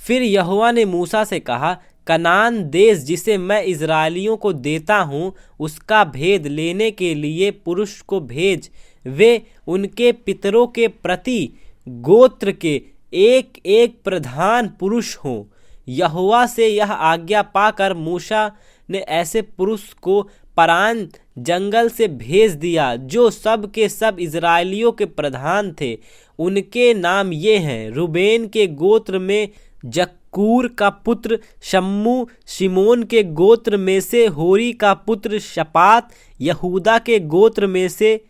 फिर यहोवा ने मूसा से कहा, कनान देश जिसे मैं इज़राइलियों को देता हूँ उसका भेद लेने के लिए पुरुष को भेज। वे उनके पितरों के प्रति गोत्र के एक एक प्रधान पुरुष हों। यहोवा से यह आज्ञा पाकर मूसा ने ऐसे पुरुष को पारान जंगल से भेज दिया जो सब के सब इज़राइलियों के प्रधान थे। उनके नाम ये हैं, रूबेन के गोत्र में जक्कूर का पुत्र शम्मू, शिमोन के गोत्र में से होरी का पुत्र शपात, यहूदा के गोत्र में से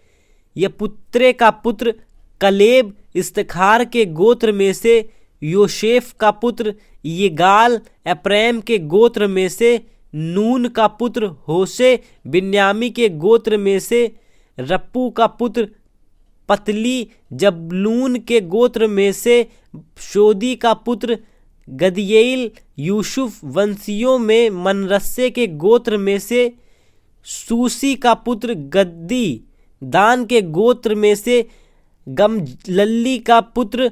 यपुत्रे का पुत्र कलेब, इस्तखार के गोत्र में से योसेफ का पुत्र यिगाल, एप्रैम के गोत्र में से नून का पुत्र होशे, बिन्यामी के गोत्र में से रप्पू का पुत्र पतली, जबलून के गोत्र में से शोदी का पुत्र गदीएल, यूसुफ वंशियों में मनरस्से के गोत्र में से सूसी का पुत्र गद्दी, दान के गोत्र में से गमलल्ली का पुत्र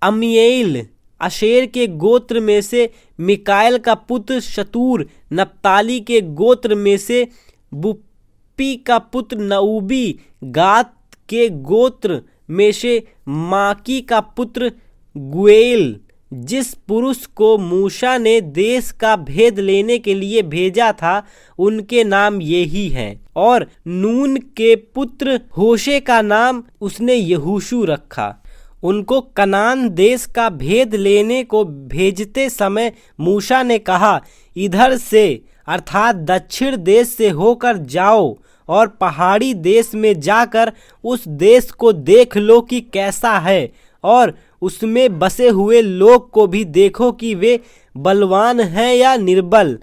अमीएल, आशेर के गोत्र में से मिकाएल का पुत्र शतूर, नप्ताली के गोत्र में से बुप्पी का पुत्र नऊबी, गाद के गोत्र में से माकी का पुत्र गुएल। जिस पुरुष को मूसा ने देश का भेद लेने के लिए भेजा था उनके नाम यही हैं। और नून के पुत्र होशे का नाम उसने यहोशू रखा। उनको कनान देश का भेद लेने को भेजते समय मूसा ने कहा, इधर से अर्थात दक्षिण देश से होकर जाओ और पहाड़ी देश में जाकर उस देश को देख लो कि कैसा है, और उसमें बसे हुए लोग को भी देखो कि वे बलवान हैं या निर्बल,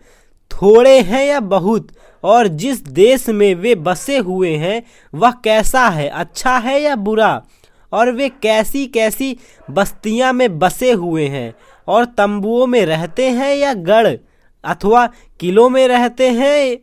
थोड़े हैं या बहुत, और जिस देश में वे बसे हुए हैं वह कैसा है, अच्छा है या बुरा, और वे कैसी कैसी बस्तियां में बसे हुए हैं, और तंबुओं में रहते हैं या गढ़ अथवा किलों में रहते हैं,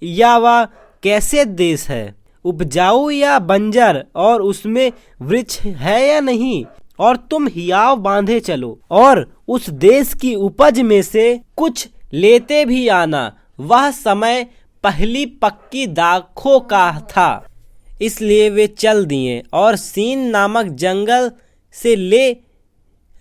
या वह कैसे देश है, उपजाऊ या बंजर, और उसमें वृक्ष है या नहीं। और तुम हियाव बांधे चलो और उस देश की उपज में से कुछ लेते भी आना। वह समय पहली पक्की दाखों का था, इसलिए वे चल दिए और सीन नामक जंगल से ले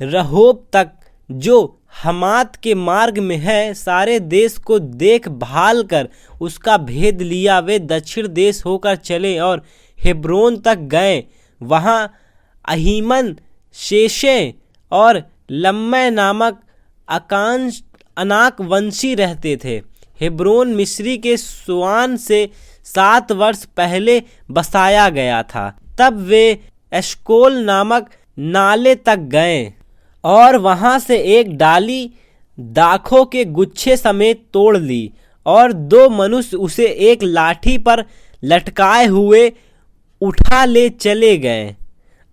रहोब तक जो हमात के मार्ग में है सारे देश को देख भाल कर उसका भेद लिया। वे दक्षिण देश होकर चले और हेब्रोन तक गए। वहाँ अहीमन, शेशे और लम्मै नामक अनाक वंशी रहते थे। हेब्रोन मिस्री के सुआन से 7 वर्ष पहले बसाया गया था। तब वे एशकोल नामक नाले तक गए और वहां से एक डाली दाखों के गुच्छे समेत तोड़ ली, और 2 मनुष्य उसे एक लाठी पर लटकाए हुए उठा ले चले गए।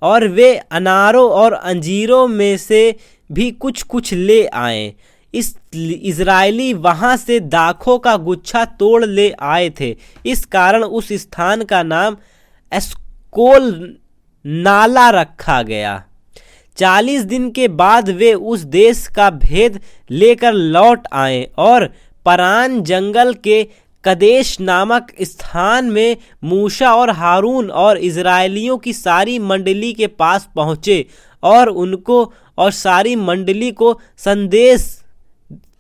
और वे अनारों और अंजीरों में से भी कुछ कुछ ले आए। इस इज़राइली वहां से दाखों का गुच्छा तोड़ ले आए थे। इस कारण उस स्थान का नाम एस्कोल नाला रखा गया। 40 दिन के बाद वे उस देश का भेद लेकर लौट आए और परान जंगल के कदेश नामक स्थान में मूसा और हारून और इज़राइलियों की सारी मंडली के पास पहुँचे और उनको और सारी मंडली को संदेश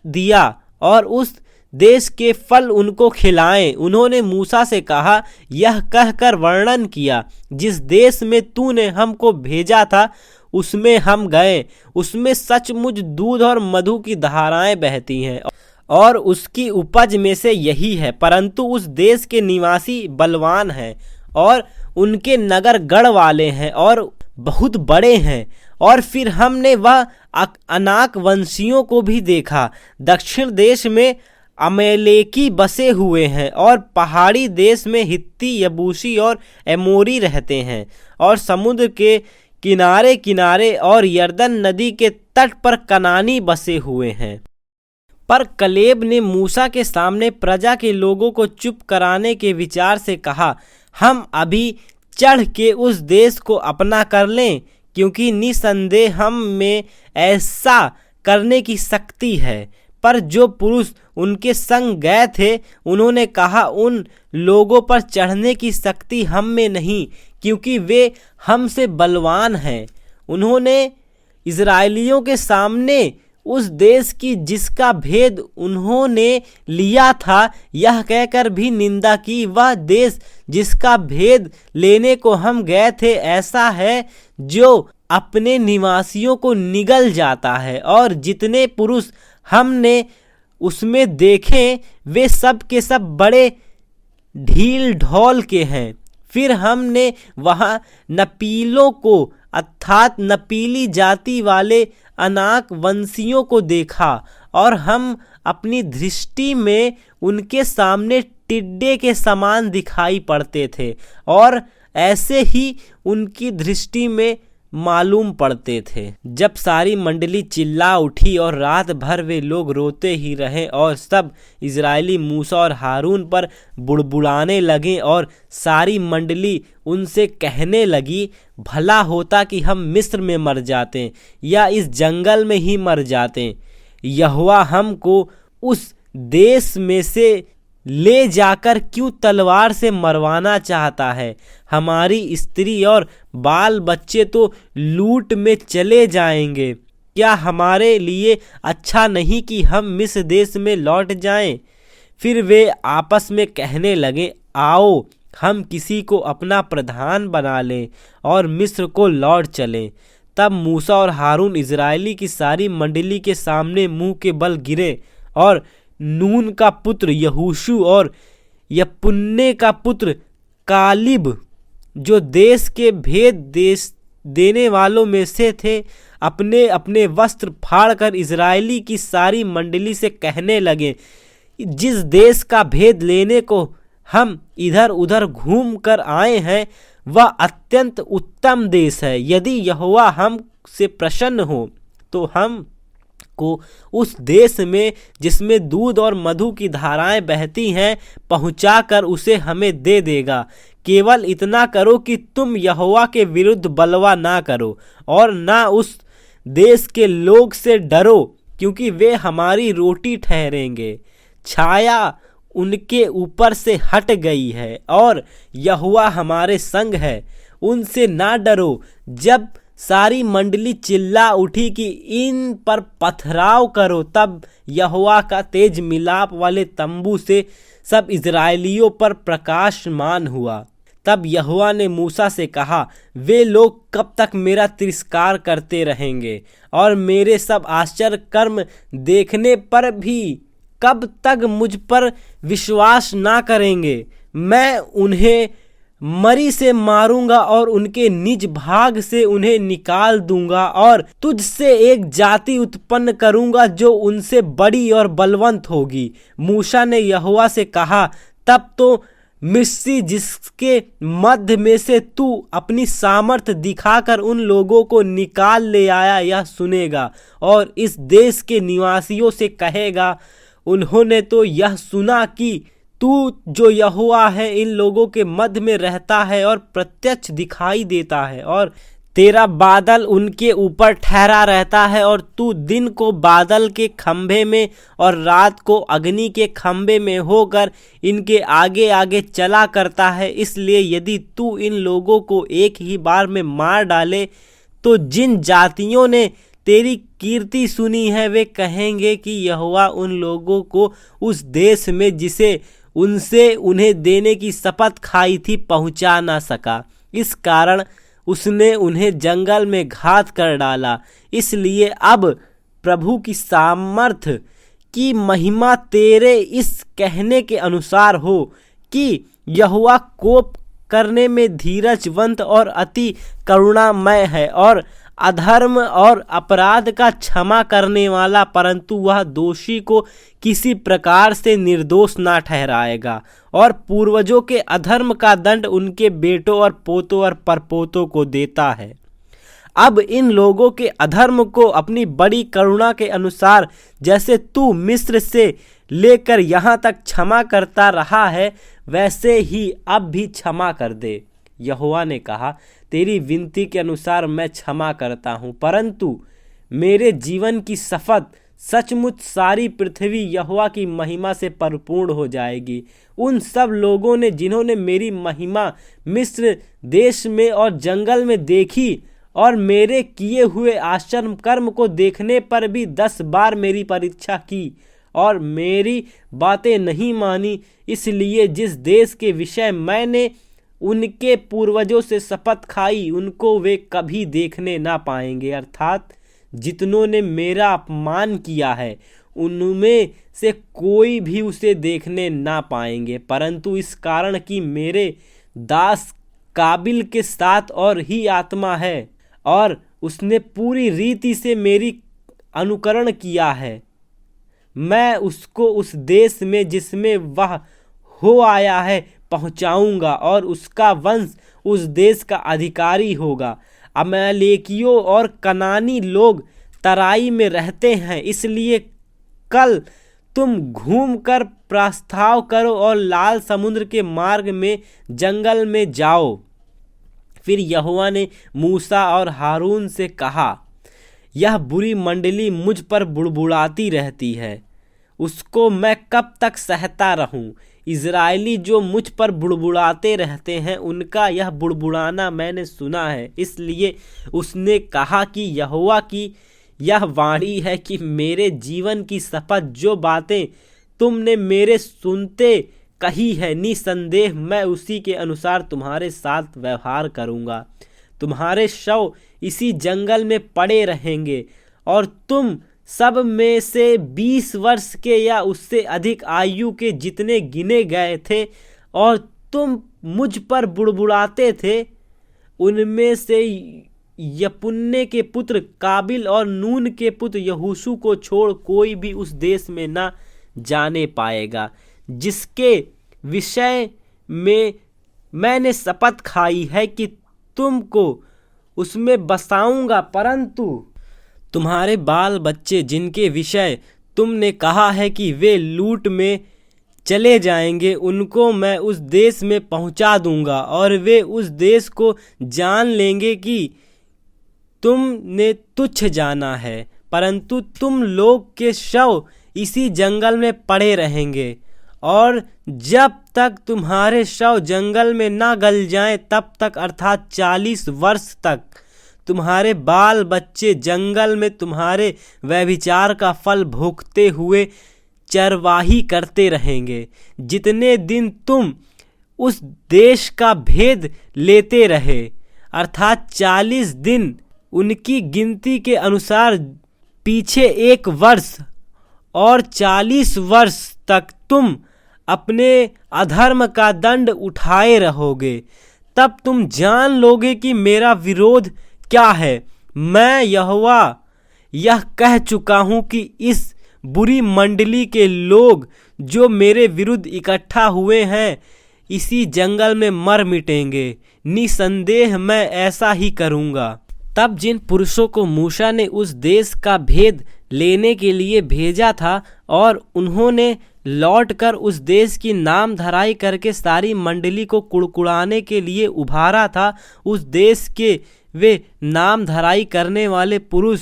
दिया और उस देश के फल उनको खिलाएं। उन्होंने मूसा से कहा, यह कहकर वर्णन किया, जिस देश में तूने हमको भेजा था उसमें हम गए। उसमें सचमुच दूध और मधु की धाराएं बहती हैं और उसकी उपज में से यही है। परंतु उस देश के निवासी बलवान हैं और उनके नगर गढ़ वाले हैं और बहुत बड़े हैं। और फिर हमने वह अनाक वंशियों को भी देखा। दक्षिण देश में अमेलेकी बसे हुए हैं और पहाड़ी देश में हित्ती, यबूसी और एमोरी रहते हैं, और समुद्र के किनारे किनारे और यरदन नदी के तट पर कनानी बसे हुए हैं। पर कलेब ने मूसा के सामने प्रजा के लोगों को चुप कराने के विचार से कहा, हम अभी चढ़ के उस देश को अपना कर लें, क्योंकि निसंदेह हम में ऐसा करने की शक्ति है। पर जो पुरुष उनके संग गए थे उन्होंने कहा, उन लोगों पर चढ़ने की शक्ति हम में नहीं, क्योंकि वे हमसे बलवान हैं। उन्होंने इजराइलियों के सामने उस देश की जिसका भेद उन्होंने लिया था यह कहकर भी निंदा की, वह देश जिसका भेद लेने को हम गए थे ऐसा है जो अपने निवासियों को निगल जाता है, और जितने पुरुष हमने उसमें देखे वे सब के सब बड़े ढील ढोल के हैं। फिर हमने वहाँ नपीलों को अर्थात नपीली जाति वाले अनाक वंशियों को देखा, और हम अपनी दृष्टि में उनके सामने टिड्डे के समान दिखाई पड़ते थे, और ऐसे ही उनकी दृष्टि में मालूम पड़ते थे। जब सारी मंडली चिल्ला उठी और रात भर वे लोग रोते ही रहे, और सब इजरायली मूसा और हारून पर बुड़बुड़ाने लगे, और सारी मंडली उनसे कहने लगी, भला होता कि हम मिस्र में मर जाते या इस जंगल में ही मर जाते। यहोवा हमको उस देश में से ले जाकर क्यों तलवार से मरवाना चाहता है? हमारी स्त्री और बाल बच्चे तो लूट में चले जाएंगे। क्या हमारे लिए अच्छा नहीं कि हम मिस्र देश में लौट जाएं? फिर वे आपस में कहने लगे, आओ हम किसी को अपना प्रधान बना लें और मिस्र को लौट चलें। तब मूसा और हारून इजरायली की सारी मंडली के सामने मुंह के बल गिरे, और नून का पुत्र यहोशू और यपुन्ने का पुत्र कालिब, जो देश के भेद देने वालों में से थे, अपने अपने वस्त्र फाड़कर इजरायली की सारी मंडली से कहने लगे, जिस देश का भेद लेने को हम इधर उधर घूम कर आए हैं वह अत्यंत उत्तम देश है। यदि यहोवा हमसे प्रसन्न हो तो हम को उस देश में जिसमें दूध और मधु की धाराएं बहती हैं पहुंचाकर उसे हमें दे देगा। केवल इतना करो कि तुम यहोवा के विरुद्ध बलवा ना करो और ना उस देश के लोग से डरो, क्योंकि वे हमारी रोटी ठहरेंगे। छाया उनके ऊपर से हट गई है और यहोवा हमारे संग है, उनसे ना डरो। जब सारी मंडली चिल्ला उठी कि इन पर पथराव करो, तब यहोवा का तेज मिलाप वाले तंबू से सब इजराइलियों पर प्रकाशमान हुआ। तब यहोवा ने मूसा से कहा, वे लोग कब तक मेरा तिरस्कार करते रहेंगे और मेरे सब आश्चर्य कर्म देखने पर भी कब तक मुझ पर विश्वास ना करेंगे? मैं उन्हें मरी से मारूंगा और उनके निज भाग से उन्हें निकाल दूंगा और तुझसे एक जाति उत्पन्न करूंगा जो उनसे बड़ी और बलवंत होगी। मूसा ने यहोवा से कहा, तब तो मिस्री जिसके मध्य में से तू अपनी सामर्थ दिखाकर उन लोगों को निकाल ले आया यह सुनेगा और इस देश के निवासियों से कहेगा, उन्होंने तो यह सुना कि तू जो यहोवा है इन लोगों के मध्य में रहता है और प्रत्यक्ष दिखाई देता है और तेरा बादल उनके ऊपर ठहरा रहता है और तू दिन को बादल के खंभे में और रात को अग्नि के खंभे में होकर इनके आगे आगे चला करता है। इसलिए यदि तू इन लोगों को एक ही बार में मार डाले तो जिन जातियों ने तेरी कीर्ति सुनी है वे कहेंगे कि यहोवा उन लोगों को उस देश में जिसे उनसे उन्हें देने की शपथ खाई थी पहुंचा ना सका। इस कारण उसने उन्हें जंगल में घात कर डाला। इसलिए अब प्रभु की सामर्थ की महिमा तेरे इस कहने के अनुसार हो कि यहोवा कोप करने में धीरजवंत और अति करुणामय है और अधर्म और अपराध का क्षमा करने वाला, परंतु वह दोषी को किसी प्रकार से निर्दोष ना ठहराएगा और पूर्वजों के अधर्म का दंड उनके बेटों और पोतों और परपोतों को देता है। अब इन लोगों के अधर्म को अपनी बड़ी करुणा के अनुसार जैसे तू मिस्र से लेकर यहाँ तक क्षमा करता रहा है वैसे ही अब भी क्षमा कर दे। यहोवा ने कहा, तेरी विनती के अनुसार मैं क्षमा करता हूँ, परंतु मेरे जीवन की शपथ, सचमुच सारी पृथ्वी यहोवा की महिमा से परिपूर्ण हो जाएगी। उन सब लोगों ने जिन्होंने मेरी महिमा मिस्र देश में और जंगल में देखी और मेरे किए हुए आश्चर्य कर्म को देखने पर भी 10 बार मेरी परीक्षा की और मेरी बातें नहीं मानी, इसलिए जिस देश के विषय मैंने उनके पूर्वजों से शपथ खाई उनको वे कभी देखने ना पाएंगे। अर्थात जितनों ने मेरा अपमान किया है उनमें से कोई भी उसे देखने ना पाएंगे, परंतु इस कारण कि मेरे दास काबिल के साथ और ही आत्मा है और उसने पूरी रीति से मेरी अनुकरण किया है, मैं उसको उस देश में जिसमें वह हो आया है पहुंचाऊंगा और उसका वंश उस देश का अधिकारी होगा। अमालेकियों और कनानी लोग तराई में रहते हैं, इसलिए कल तुम घूमकर प्रस्ताव करो और लाल समुद्र के मार्ग में जंगल में जाओ। फिर यहोवा ने मूसा और हारून से कहा, यह बुरी मंडली मुझ पर बुड़बुड़ाती रहती है, उसको मैं कब तक सहता रहूं? इज़राइली जो मुझ पर बुड़बुड़ाते रहते हैं उनका यह बुड़बुड़ाना मैंने सुना है। इसलिए उसने कहा कि यहोवा की यह वाणी है कि मेरे जीवन की शपथ, जो बातें तुमने मेरे सुनते कही है, निसंदेह मैं उसी के अनुसार तुम्हारे साथ व्यवहार करूँगा। तुम्हारे शव इसी जंगल में पड़े रहेंगे और तुम सब में से 20 वर्ष के या उससे अधिक आयु के जितने गिने गए थे और तुम मुझ पर बुड़बुड़ाते थे, उनमें से यपुन्ने के पुत्र काबिल और नून के पुत्र यहोशू को छोड़ कोई भी उस देश में न जाने पाएगा, जिसके विषय में मैंने शपथ खाई है कि तुमको उसमें बसाऊंगा। परंतु तुम्हारे बाल बच्चे जिनके विषय तुमने कहा है कि वे लूट में चले जाएंगे, उनको मैं उस देश में पहुंचा दूंगा और वे उस देश को जान लेंगे कि तुमने तुच्छ जाना है, परंतु तुम लोग के शव इसी जंगल में पड़े रहेंगे और जब तक तुम्हारे शव जंगल में ना गल जाएं तब तक, अर्थात 40 वर्ष तक तुम्हारे बाल बच्चे जंगल में तुम्हारे व्यभिचार का फल भोगते हुए चरवाही करते रहेंगे। जितने दिन तुम उस देश का भेद लेते रहे, अर्थात 40 दिन, उनकी गिनती के अनुसार पीछे 1 वर्ष और 40 वर्ष तक तुम अपने अधर्म का दंड उठाए रहोगे, तब तुम जान लोगे कि मेरा विरोध क्या है। मैं यहोवा यह कह चुका हूँ कि इस बुरी मंडली के लोग जो मेरे विरुद्ध इकट्ठा हुए हैं इसी जंगल में मर मिटेंगे। निसंदेह मैं ऐसा ही करूँगा। तब जिन पुरुषों को मूसा ने उस देश का भेद लेने के लिए भेजा था और उन्होंने लौटकर उस देश की नाम धराई करके सारी मंडली को कुड़कुड़ाने के लिए उभारा था, उस देश के वे नाम धराई करने वाले पुरुष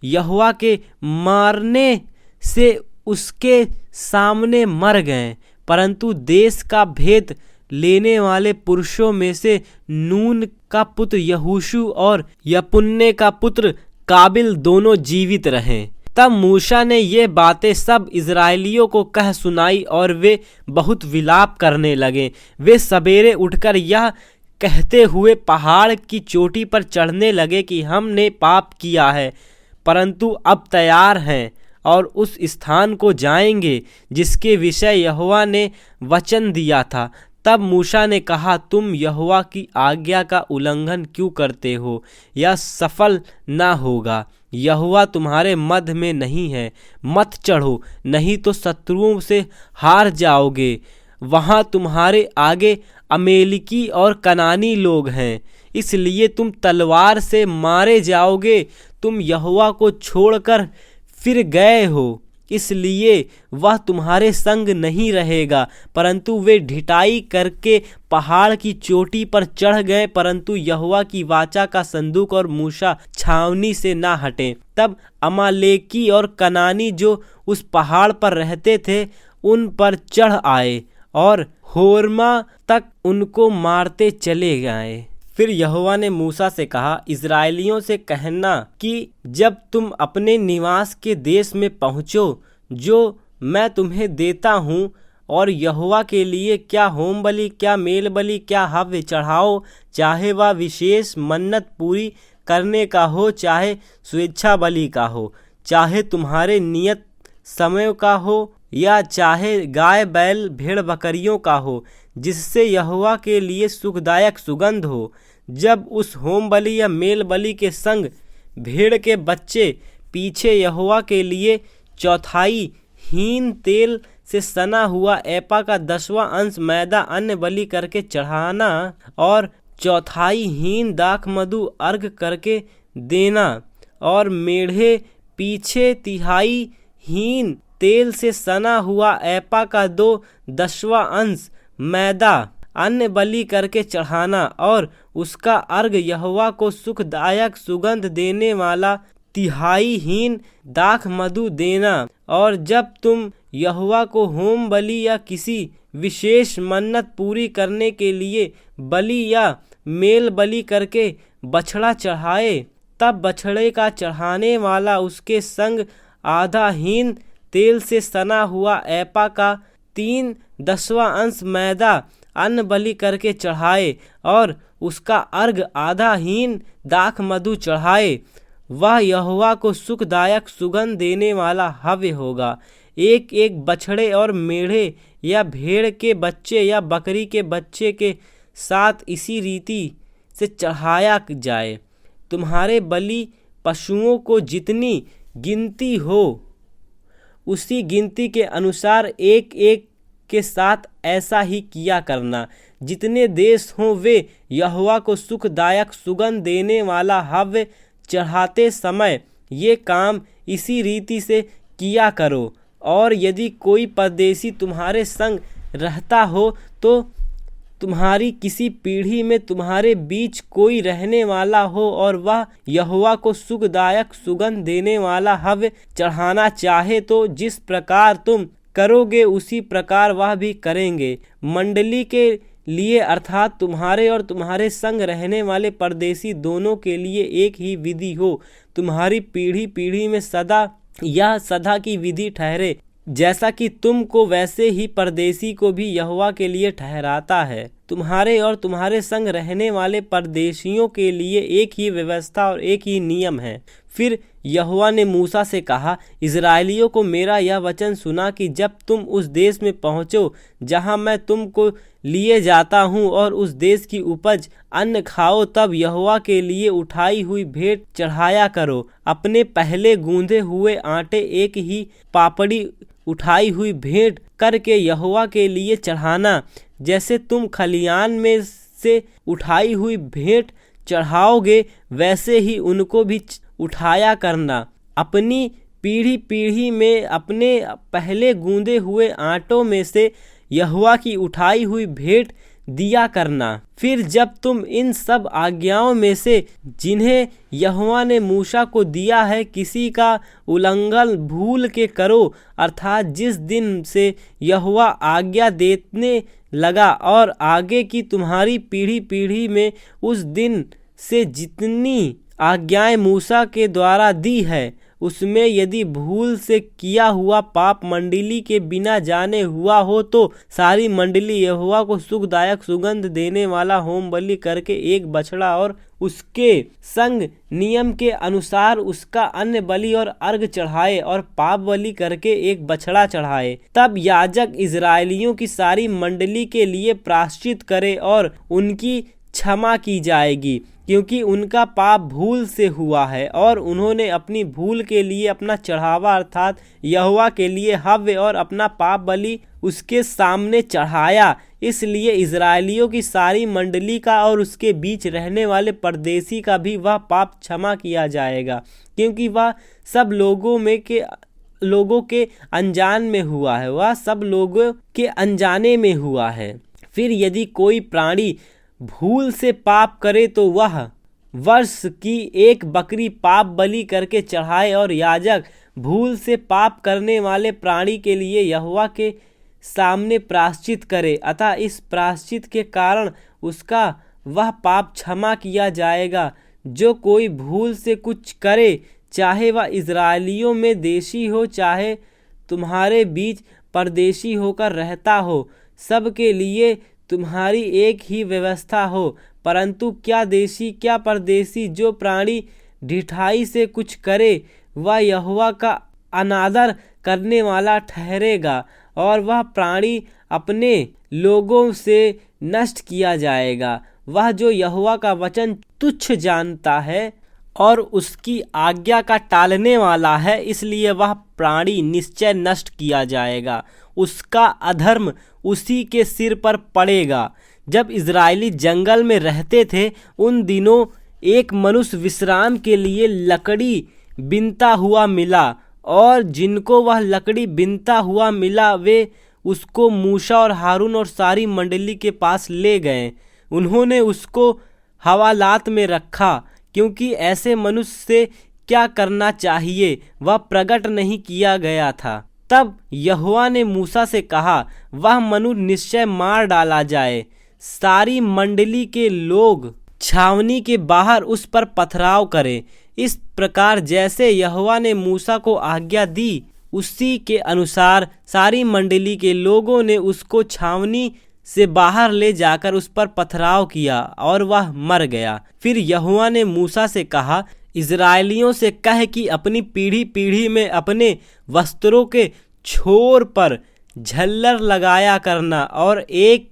यहोवा के मारने से उसके सामने मर गए। परंतु देश का भेद लेने वाले पुरुषों में से नून का पुत्र यहोशू और यपुन्ने का पुत्र काबिल दोनों जीवित रहे। तब मूसा ने ये बातें सब इज़राइलियों को कह सुनाई और वे बहुत विलाप करने लगे। वे सवेरे उठकर यह कहते हुए पहाड़ की चोटी पर चढ़ने लगे कि हमने पाप किया है, परंतु अब तैयार हैं और उस स्थान को जाएंगे जिसके विषय यहोवा ने वचन दिया था। तब मूसा ने कहा, तुम यहोवा की आज्ञा का उल्लंघन क्यों करते हो? यह सफल ना होगा। यहोवा तुम्हारे मध्य में नहीं है। मत चढ़ो, नहीं तो शत्रुओं से हार जाओगे। वहाँ तुम्हारे आगे अमेलिकी और कनानी लोग हैं, इसलिए तुम तलवार से मारे जाओगे। तुम यहोवा को छोड़कर फिर गए हो इसलिए वह तुम्हारे संग नहीं रहेगा। परंतु वे ढिठाई करके पहाड़ की चोटी पर चढ़ गए, परंतु यहोवा की वाचा का संदूक और मूसा छावनी से ना हटे। तब अमालेकी और कनानी जो उस पहाड़ पर रहते थे उन पर चढ़ आए और होर्मा तक उनको मारते चले गए। फिर यहोवा ने मूसा से कहा, इज़राइलियों से कहना कि जब तुम अपने निवास के देश में पहुँचो जो मैं तुम्हें देता हूँ, और यहोवा के लिए क्या होम बलि, क्या मेल बलि, क्या हव्य चढ़ाओ, चाहे वह विशेष मन्नत पूरी करने का हो, चाहे स्वेच्छा बलि का हो, चाहे तुम्हारे नियत समय का हो, या चाहे गाय बैल भेड़ बकरियों का हो, जिससे यहोवा के लिए सुखदायक सुगंध हो। जब उस होम बलि या मेल बलि के संग भेड़ के बच्चे पीछे यहोवा के लिए चौथाई हीन तेल से सना हुआ एपा का 10वां अंश मैदा अन्न बलि करके चढ़ाना, और चौथाई हीन दाख मधु अर्घ करके देना, और मेढ़े पीछे तिहाई हीन तेल से सना हुआ एपा का 10वां अंश मैदा अन्न बलि करके चढ़ाना, और उसका अर्घ यहोवा को सुखदायक सुगंध देने वाला तिहाई हीन दाख मधु देना। और जब तुम यहोवा को होम बलि या किसी विशेष मन्नत पूरी करने के लिए बलि या मेल बलि करके बछड़ा चढ़ाए, तब बछड़े का चढ़ाने वाला उसके संग आधा हीन तेल से सना हुआ एपा का 3/10वां अंश मैदा अन्न बलि करके चढ़ाए, और उसका अर्घ आधा हीन दाख मधु चढ़ाए। वह यहोवा को सुखदायक सुगंध देने वाला हव्य होगा। एक एक बछड़े और मेढ़े या भेड़ के बच्चे या बकरी के बच्चे के साथ इसी रीति से चढ़ाया जाए। तुम्हारे बलि पशुओं को जितनी गिनती हो उसी गिनती के अनुसार एक एक के साथ ऐसा ही किया करना। जितने देश हों वे यहोवा को सुखदायक सुगंध देने वाला हव्य चढ़ाते समय ये काम इसी रीति से किया करो। और यदि कोई परदेशी तुम्हारे संग रहता हो तो तुम्हारी किसी पीढ़ी में तुम्हारे बीच कोई रहने वाला हो और वह यहोवा को सुखदायक सुगंध देने वाला हव्य चढ़ाना चाहे, तो जिस प्रकार तुम करोगे उसी प्रकार वह भी करेंगे। मंडली के लिए अर्थात तुम्हारे और तुम्हारे संग रहने वाले परदेशी दोनों के लिए एक ही विधि हो। तुम्हारी पीढ़ी पीढ़ी में सदा यह सदा की विधि ठहरे। जैसा कि तुमको वैसे ही परदेशी को भी यहोवा के लिए ठहराता है। तुम्हारे और तुम्हारे संग रहने वाले परदेशियों के लिए एक ही व्यवस्था और एक ही नियम है। फिर यहोवा ने मूसा से कहा, इज़राइलियों को मेरा यह वचन सुना कि जब तुम उस देश में पहुँचो जहाँ मैं तुमको लिए जाता हूँ और उस देश की उपज अन्न खाओ, तब यहोवा के लिए उठाई हुई भेंट चढ़ाया करो। अपने पहले गूंधे हुए आटे एक ही पापड़ी उठाई हुई भेंट करके यहोवा के लिए चढ़ाना। जैसे तुम खलियान में से उठाई हुई भेंट चढ़ाओगे वैसे ही उनको भी उठाया करना। अपनी पीढ़ी पीढ़ी में अपने पहले गूंदे हुए आटों में से यहोवा की उठाई हुई भेंट दिया करना। फिर जब तुम इन सब आज्ञाओं में से जिन्हें यहोवा ने मूसा को दिया है किसी का उल्लंघन भूल के करो, अर्थात जिस दिन से यहोवा आज्ञा देने लगा और आगे की तुम्हारी पीढ़ी पीढ़ी में उस दिन से जितनी आज्ञाएं मूसा के द्वारा दी है, उसमें यदि भूल से किया हुआ पाप मंडली के बिना जाने हुआ हो, तो सारी मंडली यहोवा को सुखदायक सुगंध देने वाला होम बलि करके एक बछड़ा और उसके संग नियम के अनुसार उसका अन्न बलि और अर्घ चढ़ाए और पाप बलि करके एक बछड़ा चढ़ाए। तब याजक इज़राइलियों की सारी मंडली के लिए प्रायश्चित करे और उनकी क्षमा की जाएगी, क्योंकि उनका पाप भूल से हुआ है और उन्होंने अपनी भूल के लिए अपना चढ़ावा अर्थात यहोवा के लिए हव्य और अपना पाप बलि उसके सामने चढ़ाया। इसलिए इज़राइलियों की सारी मंडली का और उसके बीच रहने वाले परदेशी का भी वह पाप क्षमा किया जाएगा, क्योंकि वह सब लोगों में के लोगों के अनजान में हुआ है, वह सब लोगों के अनजाने में हुआ है। फिर यदि कोई प्राणी भूल से पाप करे तो वह वर्ष की एक बकरी पाप बलि करके चढ़ाए और याजक भूल से पाप करने वाले प्राणी के लिए यहोवा के सामने प्रायश्चित करे, अतः इस प्रायश्चित के कारण उसका वह पाप क्षमा किया जाएगा। जो कोई भूल से कुछ करे, चाहे वह इस्राएलियों में देशी हो चाहे तुम्हारे बीच परदेशी होकर रहता हो, सब के लिए तुम्हारी एक ही व्यवस्था हो। परंतु क्या देशी क्या परदेशी जो प्राणी ढिठाई से कुछ करे, वह यहोवा का अनादर करने वाला ठहरेगा और वह प्राणी अपने लोगों से नष्ट किया जाएगा। वह जो यहोवा का वचन तुच्छ जानता है और उसकी आज्ञा का टालने वाला है, इसलिए वह प्राणी निश्चय नष्ट किया जाएगा, उसका अधर्म उसी के सिर पर पड़ेगा। जब इजरायली जंगल में रहते थे, उन दिनों एक मनुष्य विश्राम के लिए लकड़ी बीनता हुआ मिला, और जिनको वह लकड़ी बीनता हुआ मिला वे उसको मूसा और हारून और सारी मंडली के पास ले गए। उन्होंने उसको हवालात में रखा, क्योंकि ऐसे मनुष्य से क्या करना चाहिए वह प्रकट नहीं किया गया था। तब यहोवा ने मूसा से कहा, वह मनुष्य निश्चय मार डाला जाए। सारी मंडली के लोग छावनी के बाहर उस पर पथराव करें। इस प्रकार जैसे यहोवा ने मूसा को आज्ञा दी, उसी के अनुसार सारी मंडली के लोगों ने उसको छावनी से बाहर ले जाकर उस पर पथराव किया और वह मर गया। फिर यहोवा ने मूसा से कहा, इजरायलियों से कह कि अपनी पीढ़ी पीढ़ी में अपने वस्त्रों के छोर पर झल्लर लगाया करना, और एक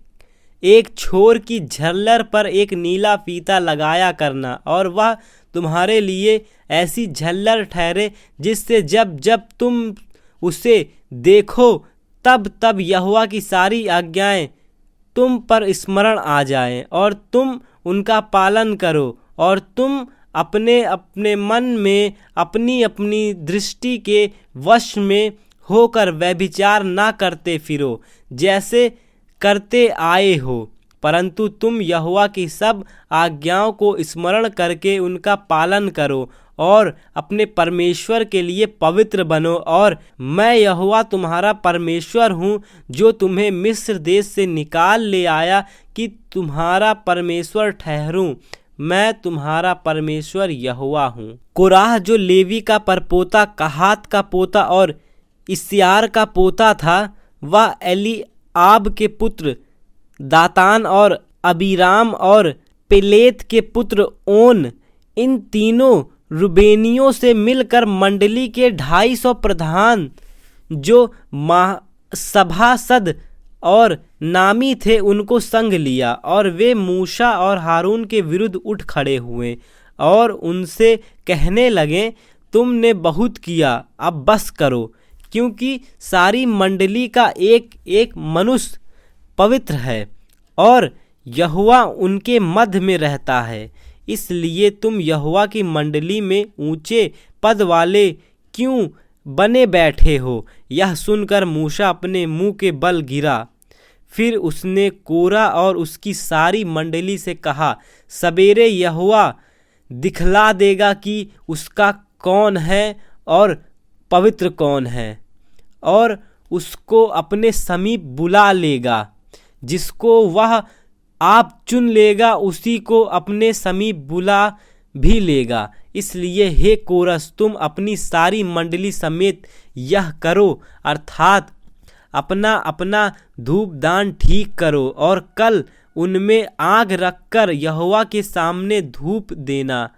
एक छोर की झल्लर पर एक नीला फीता लगाया करना, और वह तुम्हारे लिए ऐसी झल्लर ठहरे जिससे जब जब तुम उसे देखो तब तब यहोवा की सारी आज्ञाएं तुम पर स्मरण आ जाएं और तुम उनका पालन करो, और तुम अपने अपने मन में अपनी अपनी दृष्टि के वश में होकर व्यभिचार ना करते फिरो जैसे करते आए हो, परंतु तुम यहोवा की सब आज्ञाओं को स्मरण करके उनका पालन करो और अपने परमेश्वर के लिए पवित्र बनो। और मैं यहोवा तुम्हारा परमेश्वर हूँ, जो तुम्हें मिस्र देश से निकाल ले आया, कि तुम्हारा परमेश्वर ठहरूं। मैं तुम्हारा परमेश्वर यहोवा हूँ। कोराह जो लेवी का परपोता, कहात का पोता और इस्यार का पोता था, वह एलीआब के पुत्र दातान और अबीराम और पेलेत के पुत्र ओन, इन तीनों रुबेनियों से मिलकर मंडली के 250 प्रधान जो सभासद और नामी थे उनको संग लिया, और वे मूसा और हारून के विरुद्ध उठ खड़े हुए और उनसे कहने लगे, तुमने बहुत किया, अब बस करो, क्योंकि सारी मंडली का एक एक मनुष्य पवित्र है और यहोवा उनके मध्य में रहता है। इसलिए तुम यहोवा की मंडली में ऊंचे पद वाले क्यों बने बैठे हो? यह सुनकर मूसा अपने मुंह के बल गिरा। फिर उसने कोरा और उसकी सारी मंडली से कहा, सवेरे यहोवा दिखला देगा कि उसका कौन है और पवित्र कौन है, और उसको अपने समीप बुला लेगा। जिसको वह आप चुन लेगा उसी को अपने समीप बुला भी लेगा। इसलिए हे कोरस, तुम अपनी सारी मंडली समेत यह करो, अर्थात अपना अपना धूप दान ठीक करो, और कल उनमें आग रखकर यहोवा के सामने धूप देना।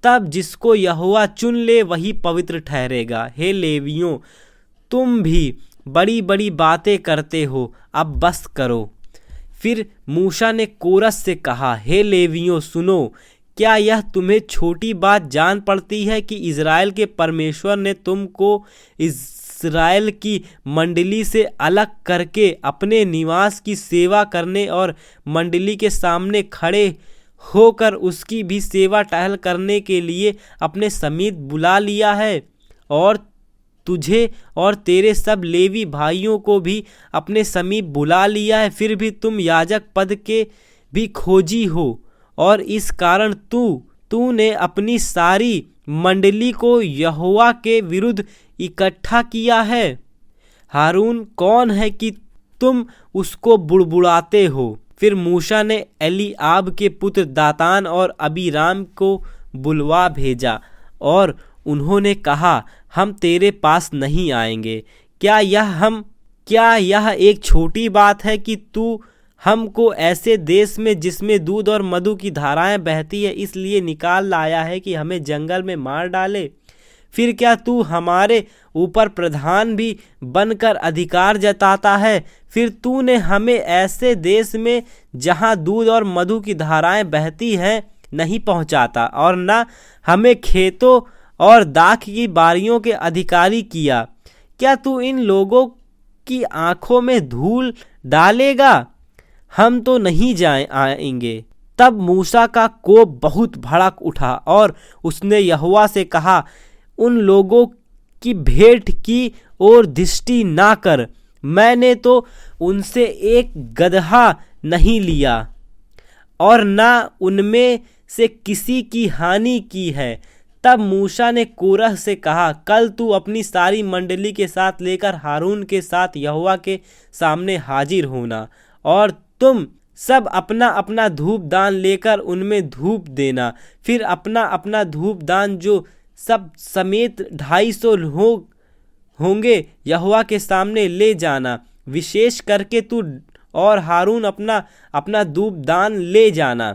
तब जिसको यहोवा चुन ले वही पवित्र ठहरेगा। हे लेवियों, तुम भी बड़ी बड़ी बातें करते हो, अब बस करो। फिर मूसा ने कोरस से कहा, हे लेवियों सुनो, क्या यह तुम्हें छोटी बात जान पड़ती है कि इज़राइल के परमेश्वर ने तुमको इज़राइल की मंडली से अलग करके अपने निवास की सेवा करने और मंडली के सामने खड़े होकर उसकी भी सेवा टहल करने के लिए अपने समीप बुला लिया है? और तुझे और तेरे सब लेवी भाइयों को भी अपने समीप बुला लिया है, फिर भी तुम याजक पद के भी खोजी हो, और इस कारण तूने अपनी सारी मंडली को यहोवा के विरुद्ध इकट्ठा किया है। हारून कौन है कि तुम उसको बुड़बुड़ाते हो? फिर मूसा ने एलीआब के पुत्र दातान और अबीराम को बुलवा भेजा और उन्होंने कहा, हम तेरे पास नहीं आएंगे। क्या यह एक छोटी बात है कि तू हमको ऐसे देश में जिसमें दूध और मधु की धाराएं बहती है इसलिए निकाल लाया है कि हमें जंगल में मार डाले? फिर क्या तू हमारे ऊपर प्रधान भी बनकर अधिकार जताता है? फिर तूने हमें ऐसे देश में जहां दूध और मधु की धाराएं बहती हैं नहीं पहुंचाता, और न हमें खेतों और दाख की बारियों के अधिकारी किया। क्या तू इन लोगों की आंखों में धूल डालेगा? हम तो नहीं आएंगे। तब मूसा का कोप बहुत भड़क उठा और उसने यहोवा से कहा, उन लोगों की भेंट की ओर दृष्टि ना कर, मैंने तो उनसे एक गदहा नहीं लिया और ना उनमें से किसी की हानि की है। तब मूसा ने कोरह से कहा, कल तू अपनी सारी मंडली के साथ लेकर हारून के साथ यहोवा के सामने हाजिर होना, और तुम सब अपना अपना धूप दान लेकर उनमें धूप देना। फिर अपना अपना धूप दान जो सब समेत 250 लोग होंगे यहोवा के सामने ले जाना। विशेष करके तू और हारून अपना अपना धूप दान ले जाना।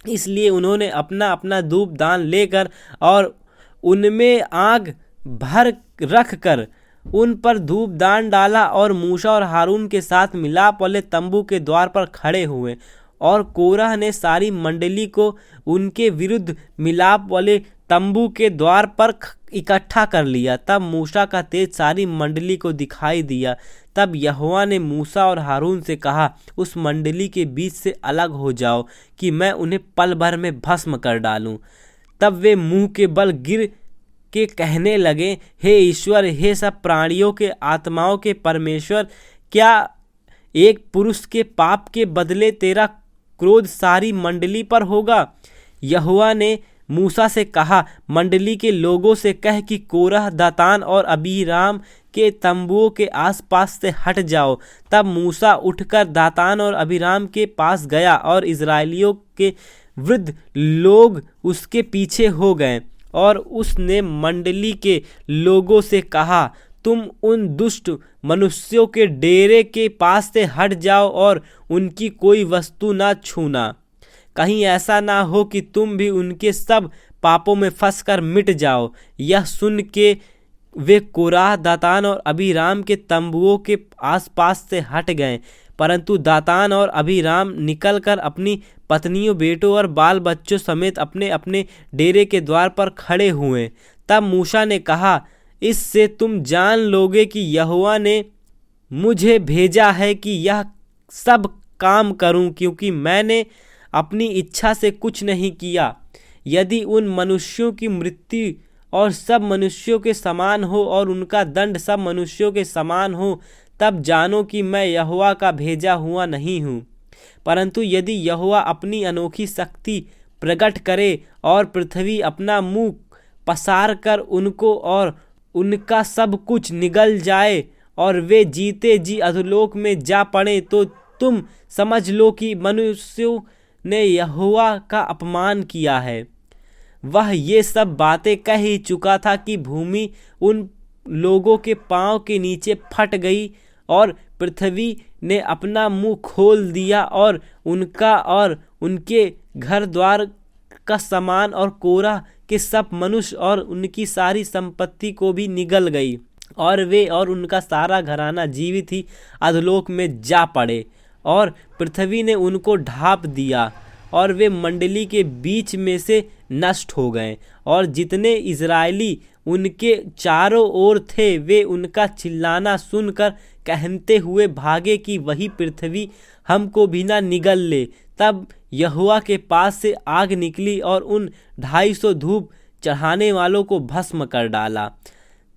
इसलिए उन्होंने अपना अपना धूप दान लेकर और उनमें आग भर रख कर उन पर धूप दान डाला, और मूसा और हारून के साथ मिलाप वाले तंबू के द्वार पर खड़े हुए। और कोरह ने सारी मंडली को उनके विरुद्ध मिलाप वाले तंबू के द्वार पर इकट्ठा कर लिया। तब मूसा का तेज सारी मंडली को दिखाई दिया। तब यहोवा ने मूसा और हारून से कहा, उस मंडली के बीच से अलग हो जाओ कि मैं उन्हें पल भर में भस्म कर डालूं। तब वे मुंह के बल गिर के कहने लगे, हे ईश्वर, हे सब प्राणियों के आत्माओं के परमेश्वर, क्या एक पुरुष के पाप के बदले तेरा क्रोध सारी मंडली पर होगा? यहोवा ने मूसा से कहा, मंडली के लोगों से कह कि कोरह, दातान और अबीराम के तंबुओं के आसपास से हट जाओ। तब मूसा उठकर दातान और अबीराम के पास गया और इजराइलियों के वृद्ध लोग उसके पीछे हो गए। और उसने मंडली के लोगों से कहा, तुम उन दुष्ट मनुष्यों के डेरे के पास से हट जाओ और उनकी कोई वस्तु ना छूना। कहीं ऐसा ना हो कि तुम भी उनके सब पापों में फंसकर मिट जाओ। यह सुन के वे कोरह, दातान और अबीराम के तंबुओं के आसपास से हट गए, परंतु दातान और अबीराम निकलकर अपनी पत्नियों, बेटों और बाल बच्चों समेत अपने अपने डेरे के द्वार पर खड़े हुए। तब मूसा ने कहा, इससे तुम जान लोगे कि यहोवा ने मुझे भेजा है कि यह सब काम करूं, क्योंकि मैंने अपनी इच्छा से कुछ नहीं किया। यदि उन मनुष्यों की मृत्यु और सब मनुष्यों के समान हो और उनका दंड सब मनुष्यों के समान हो, तब जानो कि मैं यहोवा का भेजा हुआ नहीं हूँ। परंतु यदि यहोवा अपनी अनोखी शक्ति प्रकट करे और पृथ्वी अपना मुंह पसार कर उनको और उनका सब कुछ निगल जाए और वे जीते जी अधोलोक में जा पड़े, तो तुम समझ लो कि मनुष्यों ने यहोवा का अपमान किया है। वह ये सब बातें कह ही चुका था कि भूमि उन लोगों के पांव के नीचे फट गई और पृथ्वी ने अपना मुंह खोल दिया और उनका और उनके घर द्वार का सामान और कोरह के सब मनुष्य और उनकी सारी संपत्ति को भी निगल गई, और वे और उनका सारा घराना जीवित ही अधोलोक में जा पड़े, और पृथ्वी ने उनको ढांप दिया और वे मंडली के बीच में से नष्ट हो गए। और जितने इजरायली उनके चारों ओर थे वे उनका चिल्लाना सुनकर कहते हुए भागे कि वही पृथ्वी हमको भी ना निगल ले। तब यहोवा के पास से आग निकली और उन 250 धूप चढ़ाने वालों को भस्म कर डाला।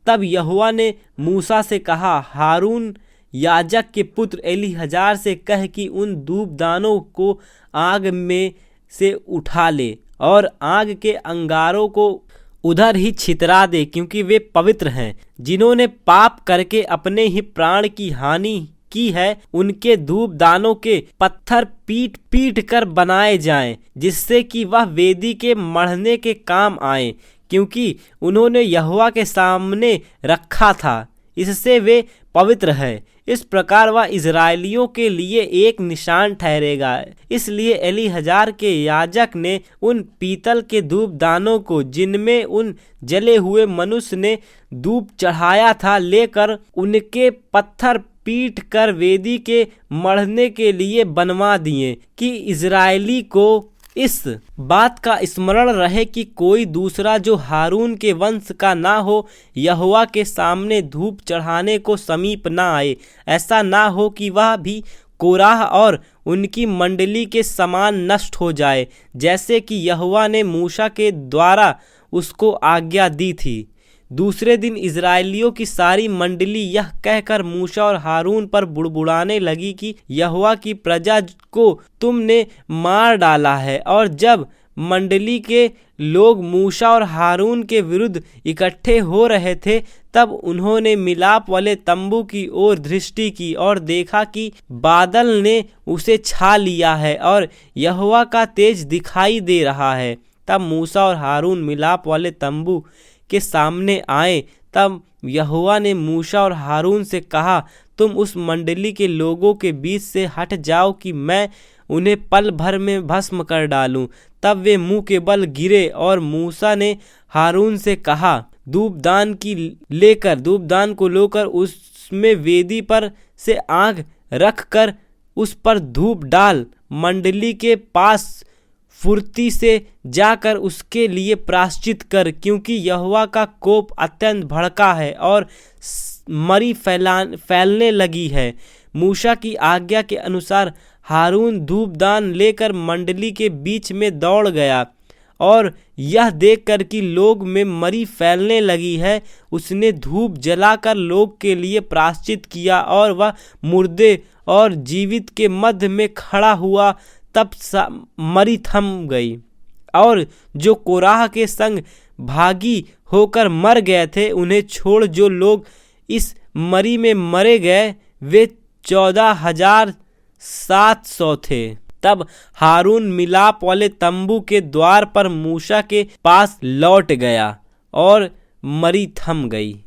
तब यहोवा ने मूसा से कहा, हारून याजक के पुत्र एलीहजार से कह कि उन धूपदानों को आग में से उठा ले और आग के अंगारों को उधर ही छितरा दे, क्योंकि वे पवित्र हैं। जिन्होंने पाप करके अपने ही प्राण की हानि की है, उनके धूपदानों के पत्थर पीट पीट कर बनाए जाएं, जिससे कि वह वेदी के मढ़ने के काम आए, क्योंकि उन्होंने यहोवा के सामने रखा था। इससे वे पवित्र है। इस प्रकार वह इजरायलियों के लिए एक निशान ठहरेगा। इसलिए एलीहजार के याजक ने उन पीतल के धूपदानों को, जिनमें उन जले हुए मनुष्य ने धूप चढ़ाया था, लेकर उनके पत्थर पीट कर वेदी के मढ़ने के लिए बनवा दिए, कि इजरायली को इस बात का स्मरण रहे कि कोई दूसरा जो हारून के वंश का ना हो, यहोवा के सामने धूप चढ़ाने को समीप ना आए। ऐसा ना हो कि वह भी कोराह और उनकी मंडली के समान नष्ट हो जाए, जैसे कि यहोवा ने मूसा के द्वारा उसको आज्ञा दी थी। दूसरे दिन इजरायलियों की सारी मंडली यह कहकर मूसा और हारून पर बुड़बुड़ाने लगी कि यहोवा की प्रजा को तुमने मार डाला है। और जब मंडली के लोग मूसा और हारून के विरुद्ध इकट्ठे हो रहे थे, तब उन्होंने मिलाप वाले तंबू की ओर दृष्टि की और देखा कि बादल ने उसे छा लिया है और यहोवा का तेज दिखाई दे रहा है। तब मूसा और हारून मिलाप वाले तंबू के सामने आए। तब यहोवा ने मूसा और हारून से कहा, तुम उस मंडली के लोगों के बीच से हट जाओ कि मैं उन्हें पल भर में भस्म कर डालूं। तब वे मुंह के बल गिरे और मूसा ने हारून से कहा, धूपदान को लेकर उसमें वेदी पर से आग रख कर उस पर धूप डाल। मंडली के पास फुर्ती से जाकर उसके लिए प्रायश्चित कर, क्योंकि यहोवा का कोप अत्यंत भड़का है और मरी फैलने लगी है। मूसा की आज्ञा के अनुसार हारून धूपदान लेकर मंडली के बीच में दौड़ गया और यह देखकर कि लोग में मरी फैलने लगी है, उसने धूप जलाकर लोग के लिए प्रायश्चित किया और वह मुर्दे और जीवित के मध्य में खड़ा हुआ। तब मरी थम गई और जो कोराह के संग भागी होकर मर गए थे, उन्हें छोड़ जो लोग इस मरी में मरे गए, वे 14,700 थे। तब हारून मिलाप वाले तंबू के द्वार पर मूसा के पास लौट गया और मरी थम गई।